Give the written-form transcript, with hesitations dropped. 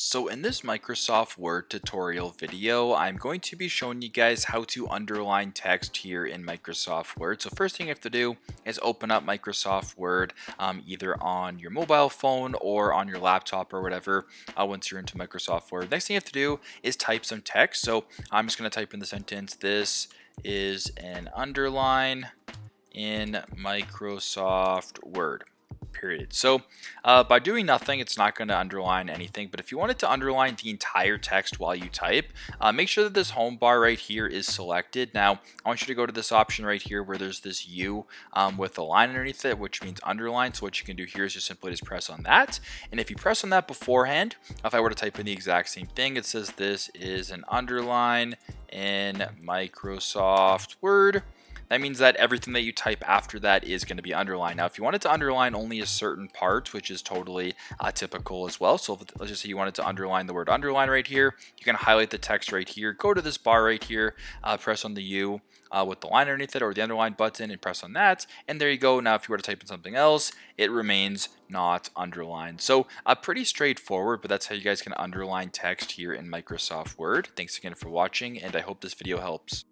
So in this Microsoft Word tutorial video, I'm going to be showing you guys how to underline text here in Microsoft Word. So first thing you have to do is open up Microsoft Word either on your mobile phone or on your laptop or whatever once you're into Microsoft Word. Next thing you have to do is type some text. So I'm just going to type in the sentence, "This is an underline in Microsoft Word." Period. So by doing nothing, it's not going to underline anything. But if you wanted to underline the entire text while you type, make sure that this home bar right here is selected. Now, I want you to go to this option right here where there's this U with a line underneath it, which means underline. So what you can do here is just simply just press on that. And if you press on that beforehand, if I were to type in the exact same thing, it says this is an underline in Microsoft Word. That means that everything that you type after that is going to be underlined. Now, if you wanted to underline only a certain part, which is totally typical as well. So let's just say you wanted to underline the word underline right here. You can highlight the text right here, go to this bar right here, press on the U with the line underneath it or the underline button and press on that. And there you go. Now, if you were to type in something else, it remains not underlined. So pretty straightforward, but that's how you guys can underline text here in Microsoft Word. Thanks again for watching, and I hope this video helps.